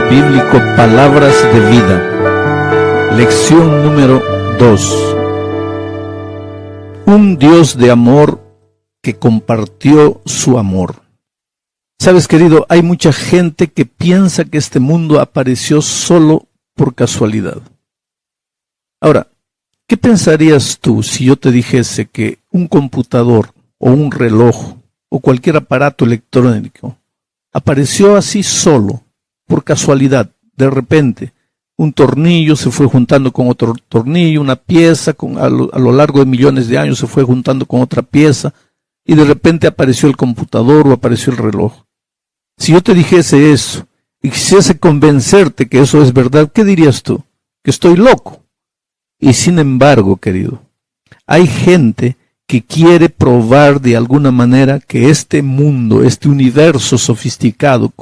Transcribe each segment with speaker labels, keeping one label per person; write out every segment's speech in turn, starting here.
Speaker 1: bíblico Palabras de Vida. Lección número 2. Un Dios de amor que compartió su amor. Sabes, querido, hay mucha gente que piensa que este mundo apareció solo por casualidad. Ahora, ¿qué pensarías tú si yo te dijese que un computador o un reloj o cualquier aparato electrónico apareció así solo, por casualidad? De repente, un tornillo se fue juntando con otro tornillo, una pieza a lo largo de millones de años se fue juntando con otra pieza, y de repente apareció el computador o apareció el reloj. Si yo te dijese eso, y quisiese convencerte que eso es verdad, ¿qué dirías tú? Que estoy loco. Y sin embargo, querido, hay gente que quiere probar de alguna manera que este mundo, este universo sofisticado,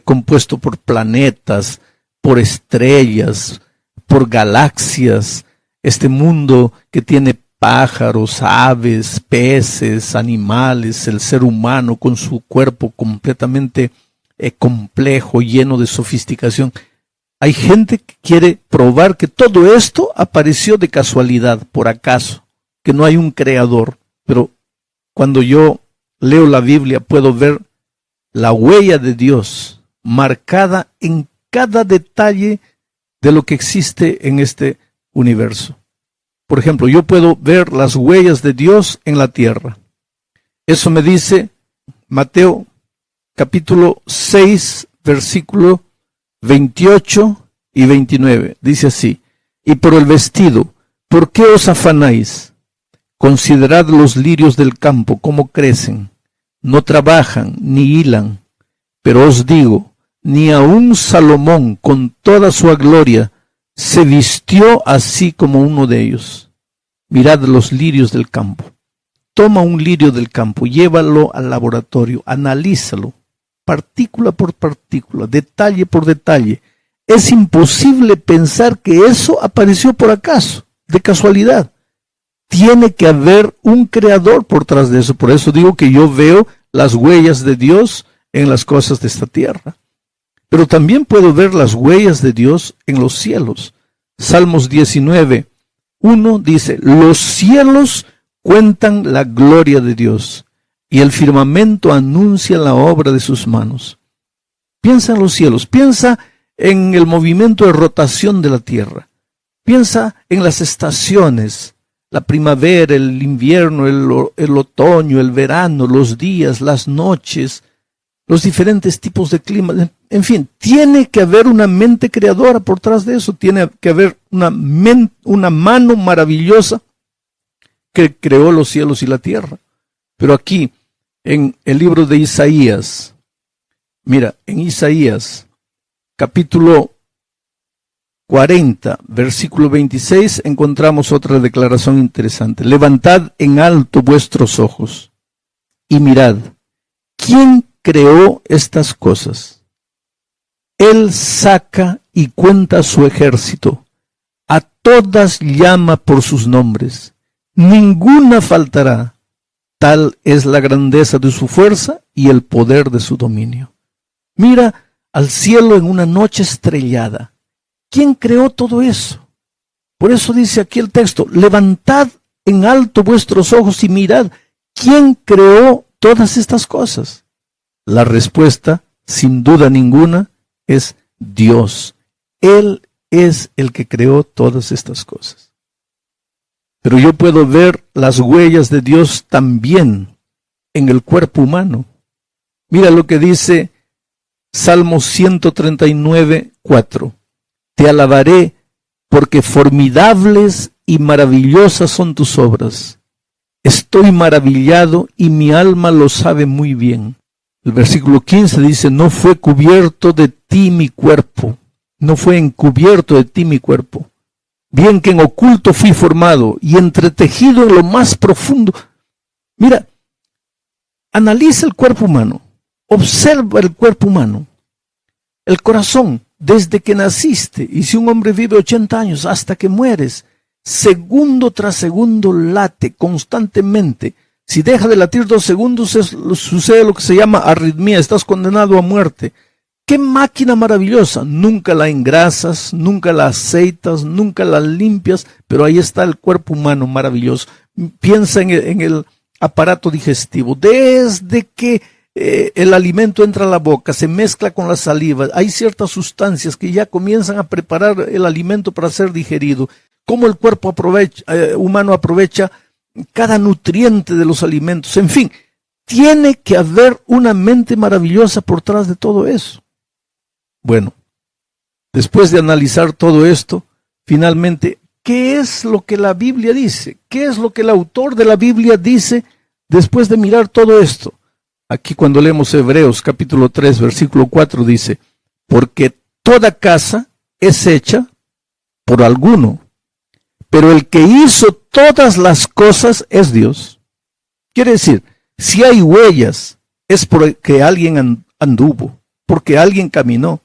Speaker 1: compuesto por planetas, por estrellas, por galaxias, este mundo que tiene pájaros, aves, peces, animales, el ser humano con su cuerpo completamente complejo, lleno de sofisticación. Hay gente que quiere probar que todo esto apareció de casualidad, por acaso, que no hay un creador. Pero cuando yo leo la Biblia puedo ver la huella de Dios marcada en cada detalle de lo que existe en este universo. Por ejemplo, yo puedo ver las huellas de Dios en la tierra. Eso me dice Mateo capítulo 6, versículo 28 y 29. Dice así: y por el vestido, ¿por qué os afanáis? Considerad los lirios del campo, cómo crecen. No trabajan ni hilan. Pero os digo, ni aun Salomón con toda su gloria se vistió así como uno de ellos. Mirad los lirios del campo. Toma un lirio del campo, llévalo al laboratorio, analízalo, partícula por partícula, detalle por detalle. Es imposible pensar que eso apareció por acaso, de casualidad. Tiene que haber un creador por tras de eso. Por eso digo que yo veo las huellas de Dios en las cosas de esta tierra. Pero también puedo ver las huellas de Dios en los cielos. Salmos 19, 1 dice: los cielos cuentan la gloria de Dios, y el firmamento anuncia la obra de sus manos. Piensa en los cielos, piensa en el movimiento de rotación de la tierra, piensa en las estaciones, la primavera, el invierno, el otoño, el verano, los días, las noches, los diferentes tipos de clima. En fin, tiene que haber una mente creadora por tras de eso, tiene que haber una mano maravillosa que creó los cielos y la tierra. Pero aquí, en el libro de Isaías, mira, en Isaías, capítulo 40, versículo 26, encontramos otra declaración interesante. Levantad en alto vuestros ojos y mirad, ¿quién creó estas cosas? Él saca y cuenta su ejército, a todas llama por sus nombres, ninguna faltará. Tal es la grandeza de su fuerza y el poder de su dominio. Mira al cielo en una noche estrellada. ¿Quién creó todo eso? Por eso dice aquí el texto: levantad en alto vuestros ojos y mirad, ¿quién creó todas estas cosas? La respuesta, sin duda ninguna, es Dios. Él es el que creó todas estas cosas. Pero yo puedo ver las huellas de Dios también en el cuerpo humano. Mira lo que dice Salmo 139, 4. Te alabaré porque formidables y maravillosas son tus obras. Estoy maravillado y mi alma lo sabe muy bien. El versículo 15 dice: no fue cubierto de ti mi cuerpo, no fue encubierto de ti mi cuerpo. Bien que en oculto fui formado y entretejido en lo más profundo. Mira, analiza el cuerpo humano, observa el cuerpo humano, el corazón, desde que naciste, y si un hombre vive 80 años hasta que mueres, segundo tras segundo late constantemente. Si deja de latir 2 segundos, sucede lo que se llama arritmia, estás condenado a muerte. ¡Qué máquina maravillosa! Nunca la engrasas, nunca la aceitas, nunca la limpias, pero ahí está el cuerpo humano maravilloso. Piensa en el aparato digestivo. Desde que el alimento entra a la boca, se mezcla con la saliva, hay ciertas sustancias que ya comienzan a preparar el alimento para ser digerido. Cómo el cuerpo humano aprovecha cada nutriente de los alimentos. En fin, tiene que haber una mente maravillosa por detrás de todo eso. Bueno, después de analizar todo esto, finalmente, ¿qué es lo que la Biblia dice? ¿Qué es lo que el autor de la Biblia dice después de mirar todo esto? Aquí cuando leemos Hebreos capítulo 3, versículo 4 dice, porque toda casa es hecha por alguno, pero el que hizo todas las cosas es Dios. Quiere decir, si hay huellas, es porque alguien anduvo, porque alguien caminó.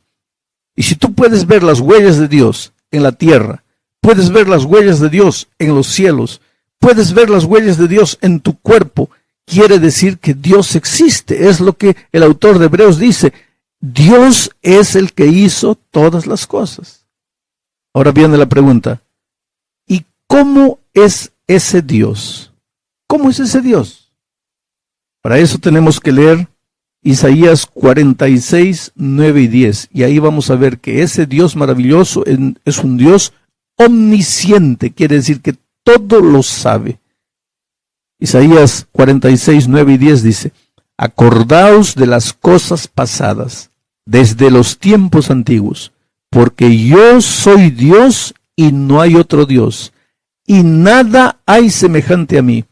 Speaker 1: Y si tú puedes ver las huellas de Dios en la tierra, puedes ver las huellas de Dios en los cielos, puedes ver las huellas de Dios en tu cuerpo, quiere decir que Dios existe. Es lo que el autor de Hebreos dice. Dios es el que hizo todas las cosas. Ahora viene la pregunta. ¿Y cómo es ese Dios? ¿Cómo es ese Dios? Para eso tenemos que leer Isaías 46, 9 y 10. Y ahí vamos a ver que ese Dios maravilloso es un Dios omnisciente. Quiere decir que todo lo sabe. Isaías 46, 9 y 10 dice, acordaos de las cosas pasadas, desde los tiempos antiguos, porque yo soy Dios y no hay otro Dios, y nada hay semejante a mí,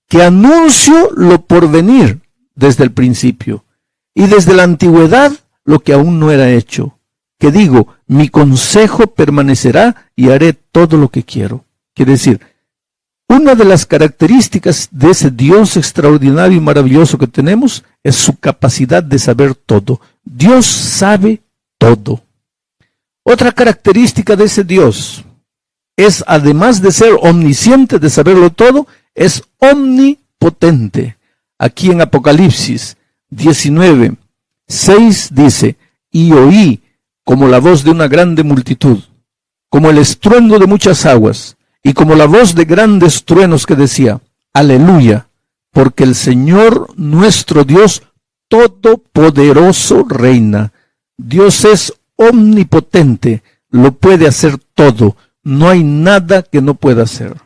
Speaker 1: que anuncio lo porvenir desde el principio, y desde la antigüedad lo que aún no era hecho, que digo, mi consejo permanecerá y haré todo lo que quiero. Quiere decir, una de las características de ese Dios extraordinario y maravilloso que tenemos es su capacidad de saber todo. Dios sabe todo. Otra característica de ese Dios es, además de ser omnisciente, de saberlo todo, es omnipotente. Aquí en Apocalipsis 19, 6 dice, y oí como la voz de una grande multitud, como el estruendo de muchas aguas, y como la voz de grandes truenos que decía, aleluya, porque el Señor nuestro Dios todopoderoso reina. Dios es omnipotente, lo puede hacer todo, no hay nada que no pueda hacer.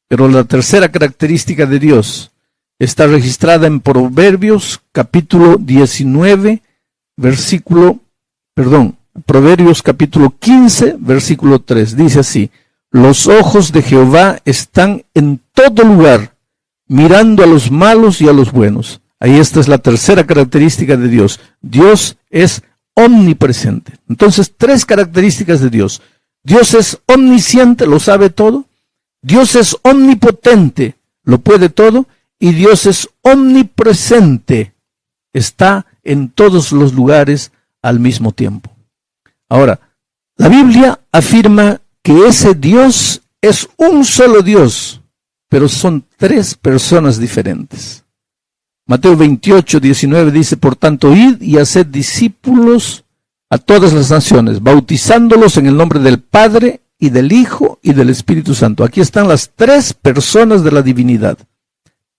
Speaker 1: Pero la tercera característica de Dios está registrada en Proverbios capítulo 19, Proverbios capítulo 15, versículo 3, dice así, los ojos de Jehová están en todo lugar, mirando a los malos y a los buenos. Ahí esta es la tercera característica de Dios. Dios es omnipresente. Entonces, tres características de Dios. Dios es omnisciente, lo sabe todo. Dios es omnipotente, lo puede todo. Y Dios es omnipresente, está en todos los lugares al mismo tiempo. Ahora, la Biblia afirma que ese Dios es un solo Dios, pero son tres personas diferentes. Mateo 28, 19 dice, por tanto, id y haced discípulos a todas las naciones, bautizándolos en el nombre del Padre y del Hijo y del Espíritu Santo. Aquí están las tres personas de la divinidad.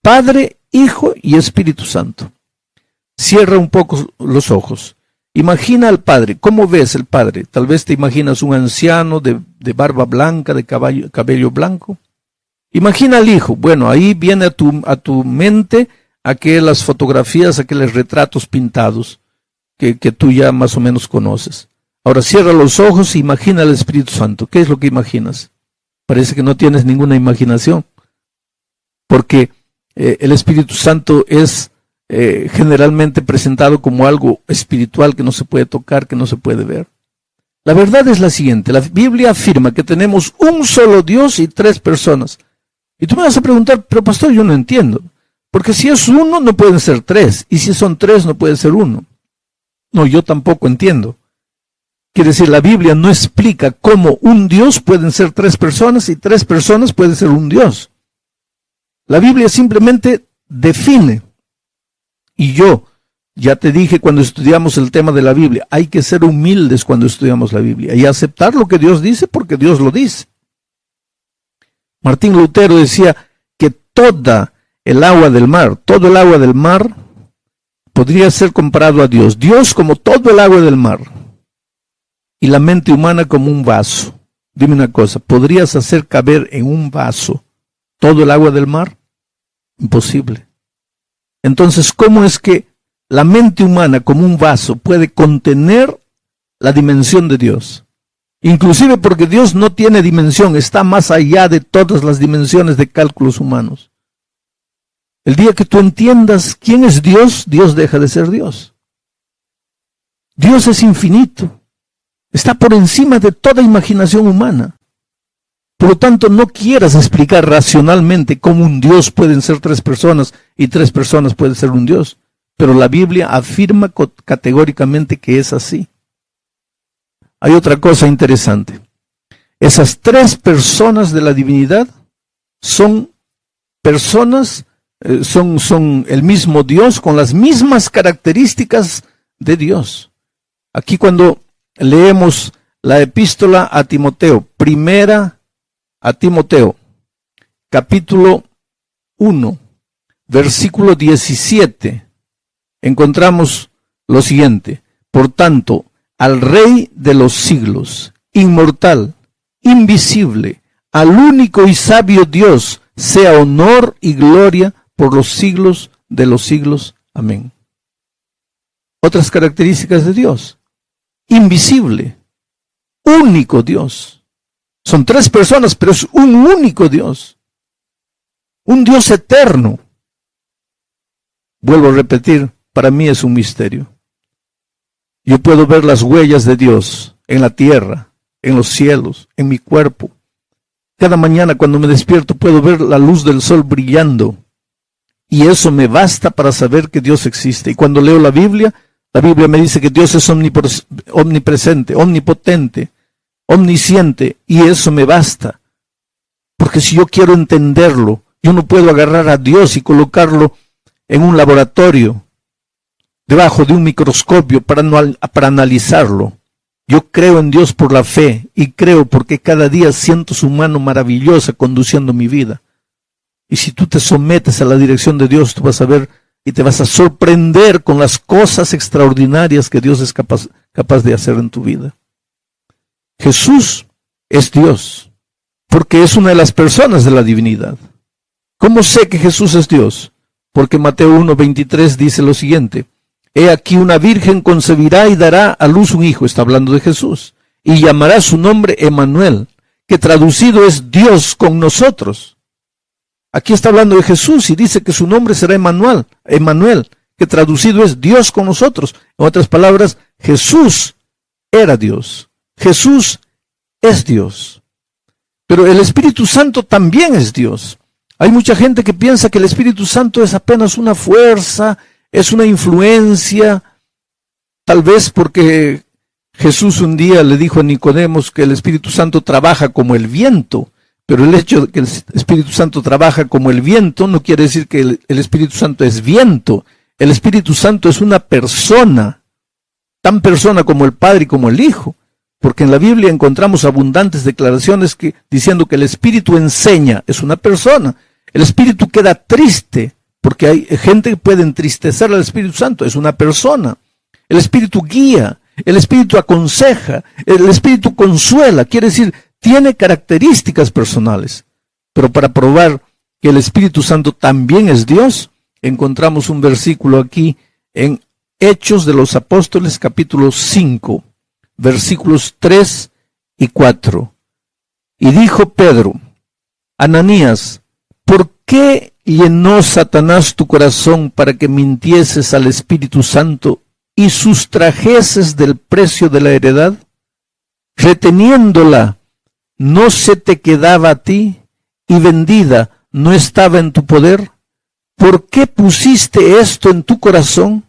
Speaker 1: Padre, Hijo y Espíritu Santo. Cierra un poco los ojos. Imagina al Padre. ¿Cómo ves el Padre? Tal vez te imaginas un anciano de barba blanca, de cabello blanco. Imagina al Hijo. Bueno, ahí viene a tu mente aquellas fotografías, aquellos retratos pintados que tú ya más o menos conoces. Ahora cierra los ojos e imagina al Espíritu Santo. ¿Qué es lo que imaginas? Parece que no tienes ninguna imaginación. Porque el Espíritu Santo es generalmente presentado como algo espiritual que no se puede tocar, que no se puede ver. La verdad es la siguiente, la Biblia afirma que tenemos un solo Dios y tres personas. Y tú me vas a preguntar, pero pastor, yo no entiendo. Porque si es uno, no pueden ser tres. Y si son tres, no puede ser uno. No, yo tampoco entiendo. Quiere decir, la Biblia no explica cómo un Dios pueden ser tres personas y tres personas pueden ser un Dios. La Biblia simplemente define. Y yo, Ya te dije cuando estudiamos el tema de la Biblia, hay que ser humildes cuando estudiamos la Biblia y aceptar lo que Dios dice porque Dios lo dice. Martín Lutero decía que todo el agua del mar podría ser comparado a Dios. Dios como todo el agua del mar y la mente humana como un vaso. Dime una cosa, ¿podrías hacer caber en un vaso todo el agua del mar? Imposible. Entonces, ¿cómo es que la mente humana como un vaso puede contener la dimensión de Dios? Inclusive porque Dios no tiene dimensión, está más allá de todas las dimensiones de cálculos humanos. El día que tú entiendas quién es Dios, Dios deja de ser Dios. Dios es infinito, está por encima de toda imaginación humana. Por lo tanto, no quieras explicar racionalmente cómo un Dios pueden ser 3 personas y 3 personas pueden ser un Dios. Pero la Biblia afirma categóricamente que es así. Hay otra cosa interesante. Esas 3 personas de la divinidad son personas, son el mismo Dios con las mismas características de Dios. Aquí cuando leemos la epístola a Timoteo, primera a Timoteo, capítulo 1, versículo 17, encontramos lo siguiente: por tanto, al Rey de los siglos, inmortal, invisible, al único y sabio Dios, sea honor y gloria por los siglos de los siglos. Amén. Otras características de Dios: invisible, único Dios. Son 3 personas, pero es un único Dios. Un Dios eterno. Vuelvo a repetir, para mí es un misterio. Yo puedo ver las huellas de Dios en la tierra, en los cielos, en mi cuerpo. Cada mañana cuando me despierto puedo ver la luz del sol brillando. Y eso me basta para saber que Dios existe. Y cuando leo la Biblia me dice que Dios es omnipresente, omnipotente, omnisciente, y eso me basta. Porque si yo quiero entenderlo, yo no puedo agarrar a Dios y colocarlo en un laboratorio, debajo de un microscopio para analizarlo. Yo creo en Dios por la fe y creo porque cada día siento su mano maravillosa conduciendo mi vida. Y si tú te sometes a la dirección de Dios, tú vas a ver y te vas a sorprender con las cosas extraordinarias que Dios es capaz de hacer en tu vida. Jesús es Dios, porque es una de las personas de la divinidad. ¿Cómo sé que Jesús es Dios? Porque Mateo 1:23 dice lo siguiente: he aquí una virgen concebirá y dará a luz un hijo, está hablando de Jesús, y llamará su nombre Emmanuel, que traducido es Dios con nosotros. Aquí está hablando de Jesús y dice que su nombre será Emmanuel, que traducido es Dios con nosotros. En otras palabras, Jesús era Dios. Jesús es Dios. Pero el Espíritu Santo también es Dios. Hay mucha gente que piensa que el Espíritu Santo es apenas una fuerza, es una influencia, tal vez porque Jesús un día le dijo a Nicodemos que el Espíritu Santo trabaja como el viento, pero el hecho de que el Espíritu Santo trabaja como el viento no quiere decir que el Espíritu Santo es viento. El Espíritu Santo es una persona, tan persona como el Padre y como el Hijo, porque en la Biblia encontramos abundantes declaraciones diciendo que el Espíritu enseña, es una persona. El Espíritu queda triste, porque hay gente que puede entristecer al Espíritu Santo, es una persona. El Espíritu guía, el Espíritu aconseja, el Espíritu consuela, quiere decir, tiene características personales. Pero para probar que el Espíritu Santo también es Dios, encontramos un versículo aquí en Hechos de los Apóstoles, capítulo 5, versículos 3 y 4. Y dijo Pedro: Ananías, ¿por qué llenó Satanás tu corazón para que mintieses al Espíritu Santo y sustrajeses del precio de la heredad? Reteniéndola, ¿no se te quedaba a ti? Y vendida, ¿no estaba en tu poder? ¿Por qué pusiste esto en tu corazón?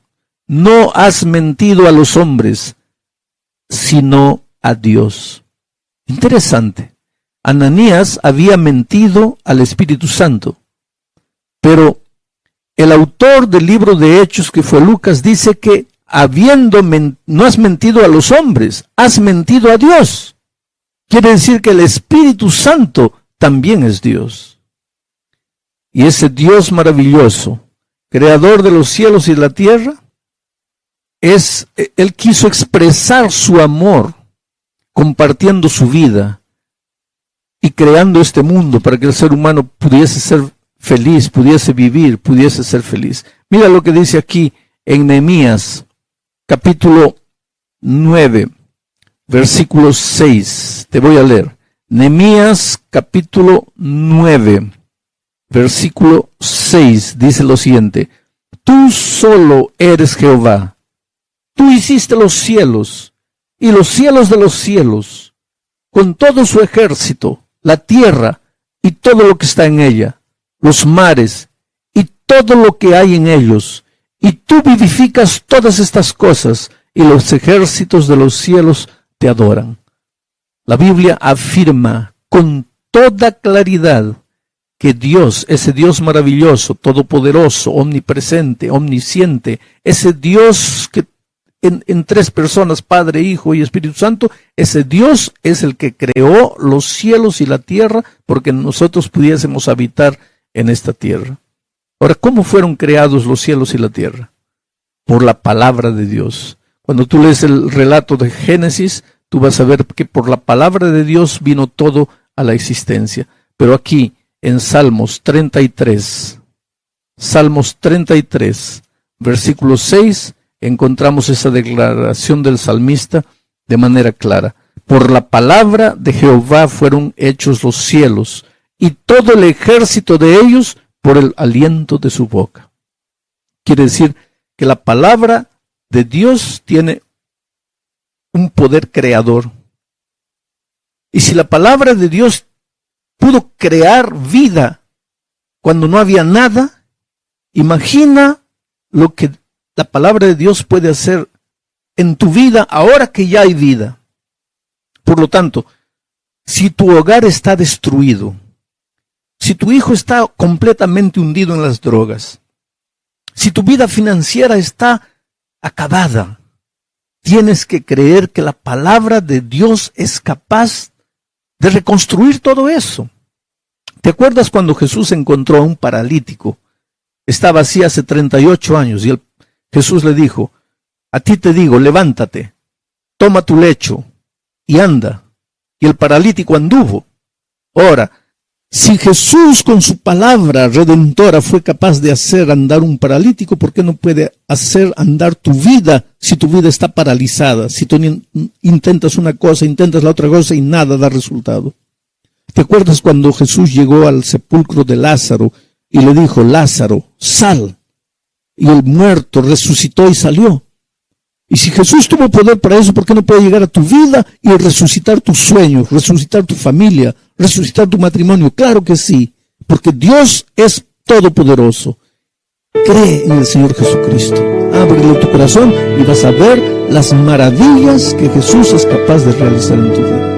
Speaker 1: No has mentido a los hombres, sino a Dios. Interesante. Ananías había mentido al Espíritu Santo, pero El autor del libro de Hechos, que fue Lucas, dice que no has mentido a los hombres, has mentido a Dios. Quiere decir que el Espíritu Santo también es Dios. Y ese Dios maravilloso, creador de los cielos y la tierra, Él quiso expresar su amor compartiendo su vida y creando este mundo para que el ser humano pudiese ser feliz, pudiese vivir, pudiese ser feliz. Mira lo que dice aquí en Nehemías, capítulo 9, versículo 6. Te voy a leer. Nehemías, capítulo 9, versículo 6, dice lo siguiente: Tú solo eres Jehová. Tú hiciste los cielos y los cielos de los cielos, con todo su ejército, la tierra y todo lo que está en ella, los mares y todo lo que hay en ellos. Y tú vivificas todas estas cosas, y los ejércitos de los cielos te adoran. La Biblia afirma con toda claridad que Dios, ese Dios maravilloso, todopoderoso, omnipresente, omnisciente, ese Dios que en tres personas, Padre, Hijo y Espíritu Santo, ese Dios es el que creó los cielos y la tierra porque nosotros pudiésemos habitar en esta tierra. Ahora, ¿cómo fueron creados los cielos y la tierra? Por la palabra de Dios. Cuando tú lees el relato de Génesis, tú vas a ver que por la palabra de Dios vino todo a la existencia. Pero aquí, en Salmos 33, versículo 6, encontramos esa declaración del salmista de manera clara. Por la palabra de Jehová fueron hechos los cielos, y todo el ejército de ellos por el aliento de su boca. Quiere decir que la palabra de Dios tiene un poder creador. Y si la palabra de Dios pudo crear vida cuando no había nada, imagina lo que la palabra de Dios puede hacer en tu vida ahora que ya hay vida. Por lo tanto, si tu hogar está destruido, si tu hijo está completamente hundido en las drogas, si tu vida financiera está acabada, tienes que creer que la palabra de Dios es capaz de reconstruir todo eso. ¿Te acuerdas cuando Jesús encontró a un paralítico? Estaba así hace 38 años y Jesús le dijo: a ti te digo, levántate, toma tu lecho y anda. Y el paralítico anduvo. Ahora, si Jesús con su palabra redentora fue capaz de hacer andar un paralítico, ¿por qué no puede hacer andar tu vida si tu vida está paralizada? Si tú intentas una cosa, intentas la otra cosa y nada da resultado. ¿Te acuerdas cuando Jesús llegó al sepulcro de Lázaro y le dijo: Lázaro, sal? Y el muerto resucitó y salió. Y si Jesús tuvo poder para eso, ¿por qué no puede llegar a tu vida y resucitar tus sueños, resucitar tu familia, resucitar tu matrimonio? Claro que sí, porque Dios es todopoderoso. Cree en el Señor Jesucristo. Ábrele tu corazón y vas a ver las maravillas que Jesús es capaz de realizar en tu vida.